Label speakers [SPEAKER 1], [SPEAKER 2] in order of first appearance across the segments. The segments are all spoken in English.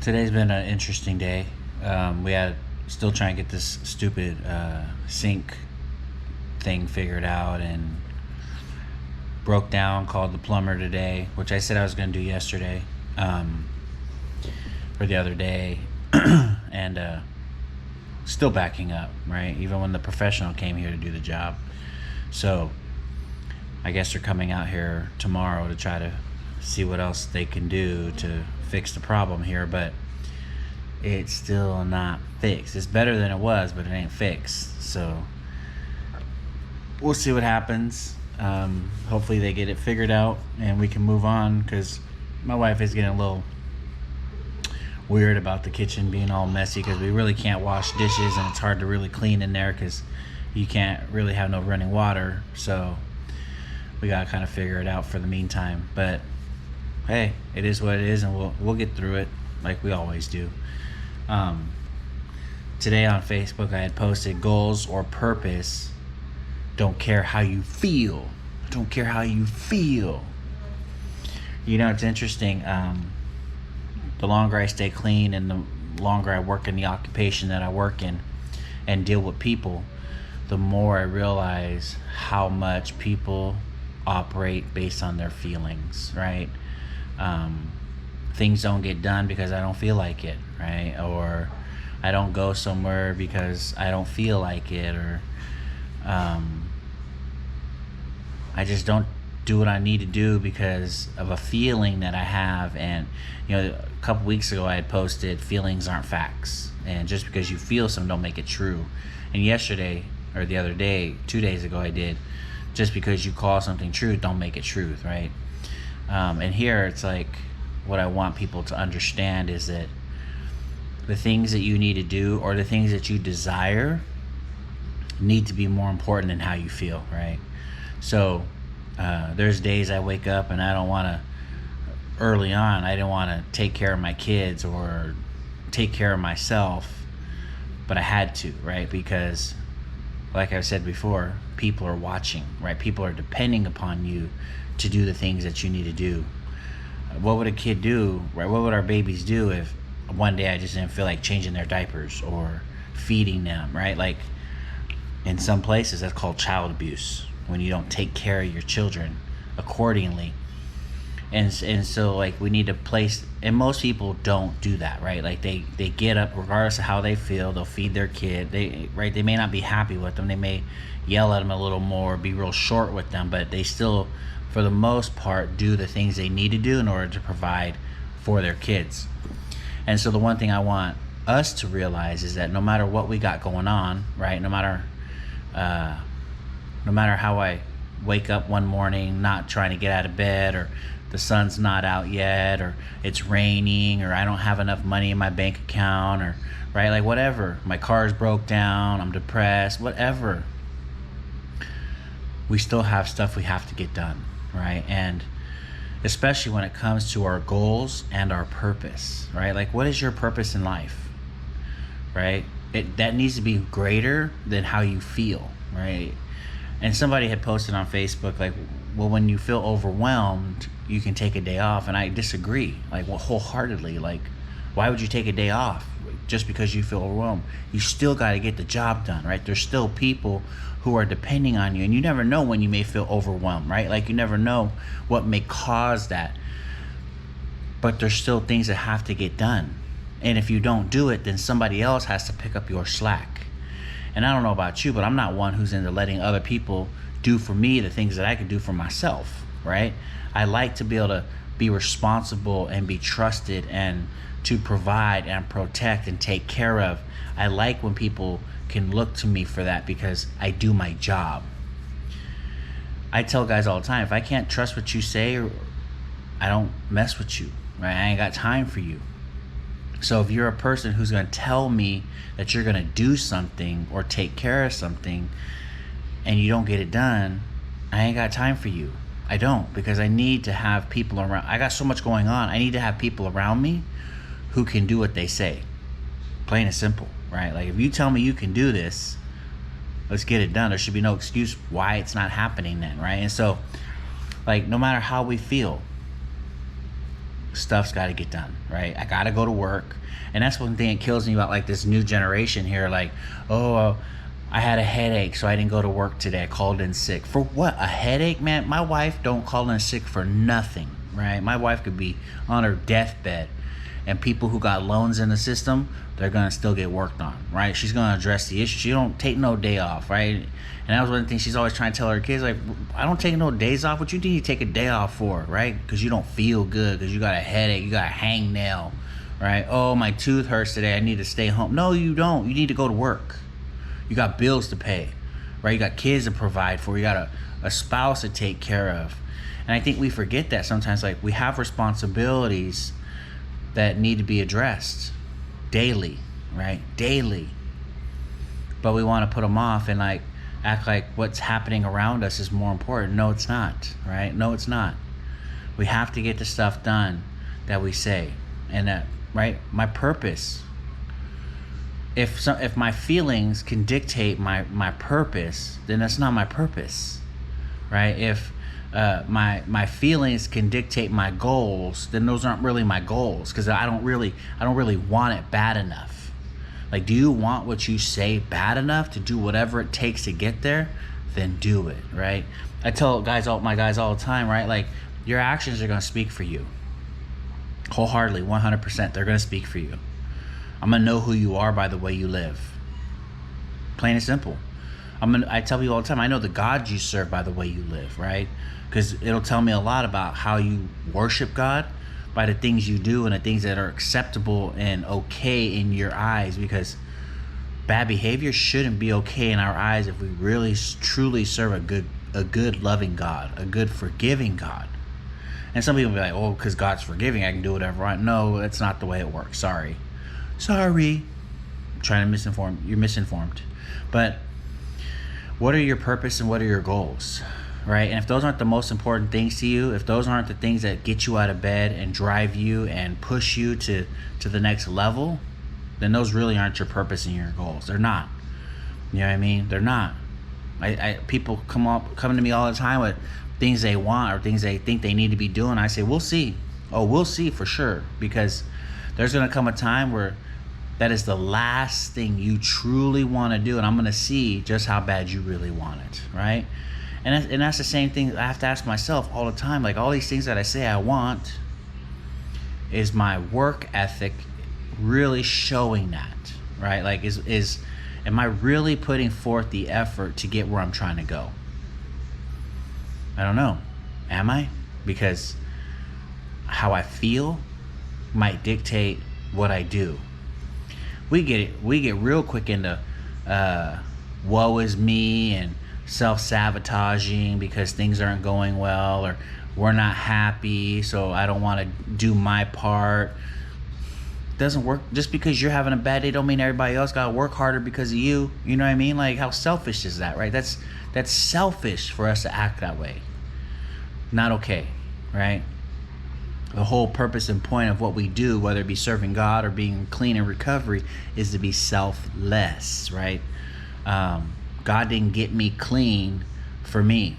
[SPEAKER 1] Today's been an interesting day. We had still trying to get this stupid sink thing figured out, and broke down. Called the plumber today, which I said I was going to do yesterday, or the other day, and still backing up. Right, even when the professional came here to do the job. So I guess they're coming out here tomorrow to try to see what else they can do to fix the problem here, but it's still not fixed. It's better than it was, but it ain't fixed. So we'll see what happens. Hopefully they get it figured out and we can move on, because my wife is getting a little weird about the kitchen being all messy, because we really can't wash dishes and it's hard to really clean in there because you can't really have no running water. So we gotta kind of figure it out for the meantime. But hey, it is what it is, and we'll get through it like we always do. Today on Facebook I had posted, goals or purpose don't care how you feel. Don't care how you feel. You know, it's interesting. The longer I stay clean and the longer I work in the occupation that I work in and deal with people, the more I realize how much people operate based on their feelings, right? Things don't get done because I don't feel like it, right? Or I don't go somewhere because I don't feel like it, or I just don't do what I need to do because of a feeling that I have. And you know, a couple weeks ago I had posted, feelings aren't facts, and just because you feel something don't make it true. And yesterday, or the other day, 2 days ago, I did, just because you call something truth don't make it truth, right? And here it's like, what I want people to understand is that the things that you need to do, or the things that you desire, need to be more important than how you feel, right? So there's days I wake up and I don't want to, early on, I didn't want to take care of my kids or take care of myself, but I had to, right? Because like I said before, people are watching, right? People are depending upon you to do the things that you need to do. What would a kid do, right? What would our babies do if one day I just didn't feel like changing their diapers or feeding them, right? Like, in some places that's called child abuse, when you don't take care of your children accordingly. And so like, we need to place, and most people don't do that, right? Like they get up regardless of how they feel, they'll feed their kid. They may not be happy with them, they may yell at them a little more, be real short with them, but they still, for the most part, do the things they need to do in order to provide for their kids. And so the one thing I want us to realize is that no matter what we got going on, right? No matter how I wake up one morning not trying to get out of bed, or the sun's not out yet, or it's raining, or I don't have enough money in my bank account, or right, like whatever, my car's broke down, I'm depressed, whatever, we still have stuff we have to get done, right? And especially when it comes to our goals and our purpose, right? Like, what is your purpose in life, right? That needs to be greater than how you feel, right? And somebody had posted on Facebook, like, well, when you feel overwhelmed, you can take a day off. And I disagree, like, well, wholeheartedly. Like, why would you take a day off just because you feel overwhelmed? You still got to get the job done, right? There's still people who are depending on you, and you never know when you may feel overwhelmed, right? Like, you never know what may cause that, but there's still things that have to get done. And if you don't do it, then somebody else has to pick up your slack. And I don't know about you, but I'm not one who's into letting other people do for me the things that I can do for myself, right? I like to be able to be responsible and be trusted, and to provide and protect and take care of. I like when people can look to me for that, because I do my job. I tell guys all the time, if I can't trust what you say, I don't mess with you, right? I ain't got time for you. So if you're a person who's going to tell me that you're going to do something or take care of something and you don't get it done, I ain't got time for you. I don't, because I need to have people around. I got so much going on. I need to have people around me who can do what they say. Plain and simple, right? Like, if you tell me you can do this, let's get it done. There should be no excuse why it's not happening then, right? And so, like, no matter how we feel, stuff's got to get done, right? I got to go to work. And that's one thing that kills me about like this new generation here. Like, oh, I had a headache, so I didn't go to work today. I called in sick. For what? A headache, man? My wife don't call in sick for nothing, right? My wife could be on her deathbed, and people who got loans in the system, they're gonna still get worked on, right? She's gonna address the issue. She don't take no day off, right? And that was one of the things she's always trying to tell her kids, like, I don't take no days off. What you need to take a day off for, right? Because you don't feel good, because you got a headache, you got a hangnail, right? Oh, my tooth hurts today, I need to stay home. No, you don't. You need to go to work. You got bills to pay, right? You got kids to provide for. You got a spouse to take care of. And I think we forget that sometimes. Like, we have responsibilities that need to be addressed daily, right? Daily. But we want to put them off and like act like what's happening around us is more important. No, it's not, right? No, it's not. We have to get the stuff done that we say. And that, right? My purpose. If my feelings can dictate my purpose, then that's not my purpose, right? If my feelings can dictate my goals, then those aren't really my goals, because I don't really want it bad enough. Like, do you want what you say bad enough to do whatever it takes to get there? Then do it, right? I tell my guys all the time, right? Like, your actions are gonna speak for you. Wholeheartedly, 100%, they're gonna speak for you. I'm gonna know who you are by the way you live. Plain and simple. I tell people all the time, I know the God you serve by the way you live, right? Because it'll tell me a lot about how you worship God by the things you do and the things that are acceptable and okay in your eyes. Because bad behavior shouldn't be okay in our eyes if we really truly serve a good loving God, a good forgiving God. And some people be like, oh, because God's forgiving, I can do whatever I want. No, that's not the way it works. Sorry. I'm trying to misinform. You're misinformed. But what are your purpose and what are your goals, right? And if those aren't the most important things to you, if those aren't the things that get you out of bed and drive you and push you to the next level, then those really aren't your purpose and your goals. They're not. You know what I mean? They're not. People come to me all the time with things they want or things they think they need to be doing. I say, we'll see. Oh, we'll see for sure, because there's going to come a time where that is the last thing you truly want to do, and I'm going to see just how bad you really want it, right? And that's the same thing I have to ask myself all the time. Like, all these things that I say I want, is my work ethic really showing that, right? Like, am I really putting forth the effort to get where I'm trying to go? I don't know. Am I? Because how I feel might dictate what I do. We get real quick into woe is me and self-sabotaging because things aren't going well, or we're not happy, so I don't want to do my part. Doesn't work. Just because you're having a bad day don't mean everybody else gotta work harder because of you. You know what I mean? Like, how selfish is that, right? That's selfish for us to act that way. Not okay, right? The whole purpose and point of what we do, whether it be serving God or being clean in recovery, is to be selfless, right? God didn't get me clean for me.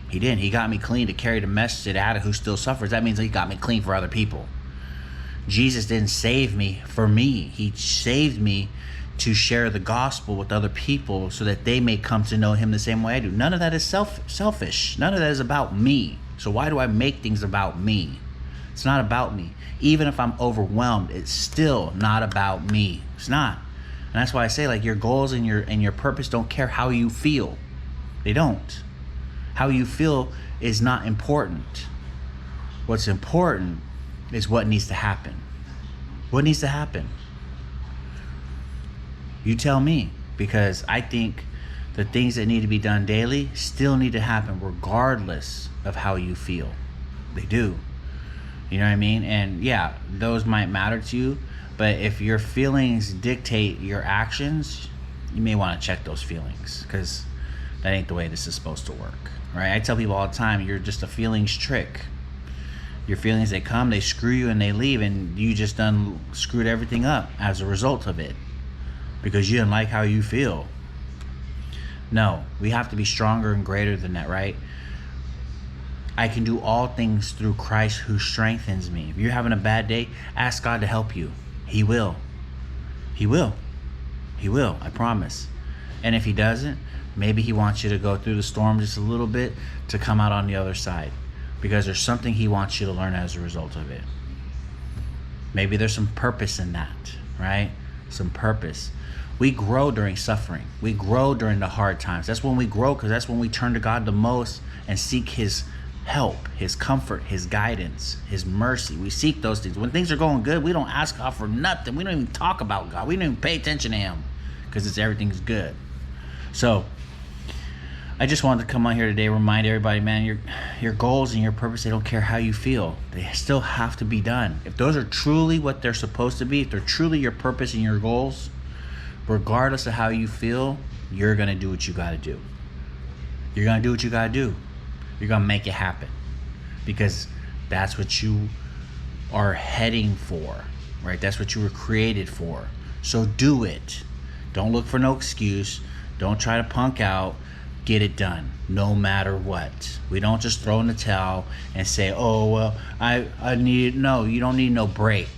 [SPEAKER 1] He didn't. He got me clean to carry the message to Adam who still suffers. That means he got me clean for other people. Jesus didn't save me for me. He saved me to share the gospel with other people so that they may come to know him the same way I do. None of that is selfish. None of that is about me. So why do I make things about me? It's not about me. Even if I'm overwhelmed, it's still not about me. It's not. And that's why I say, like, your goals and your purpose don't care how you feel. They don't. How you feel is not important. What's important is what needs to happen. What needs to happen? You tell me, because I think the things that need to be done daily still need to happen regardless of how you feel. They do. You know what I mean? And yeah, those might matter to you, but if your feelings dictate your actions, you may want to check those feelings, because that ain't the way this is supposed to work, right? I tell people all the time, you're just a feelings trick. Your feelings, they come, they screw you, and they leave, and you just done screwed everything up as a result of it because you didn't like how you feel. No, we have to be stronger and greater than that, right? I can do all things through Christ who strengthens me. If you're having a bad day, ask God to help you. He will. He will. He will, I promise. And if he doesn't, maybe he wants you to go through the storm just a little bit to come out on the other side, because there's something he wants you to learn as a result of it. Maybe there's some purpose in that, right? Some purpose. We grow during suffering. We grow during the hard times. That's when we grow, because that's when we turn to God the most and seek his help, his comfort, his guidance, his mercy. We seek those things. When things are going good, we don't ask God for nothing. We don't even talk about God. We don't even pay attention to him, because everything's good. So I just wanted to come on here today, remind everybody, man, your goals and your purpose, they don't care how you feel. They still have to be done. If those are truly what they're supposed to be, if they're truly your purpose and your goals, regardless of how you feel, you're going to do what you got to do. You're going to do what you got to do. You're going to make it happen, because that's what you are heading for, right? That's what you were created for. So do it. Don't look for no excuse. Don't try to punk out. Get it done, no matter what. We don't just throw in the towel and say, oh, well, I need... No, you don't need no break.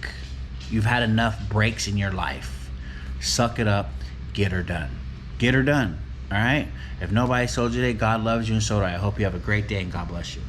[SPEAKER 1] You've had enough breaks in your life. Suck it up. Get her done. Get her done. All right? If nobody told you today, God loves you, and so do I. I hope you have a great day, and God bless you.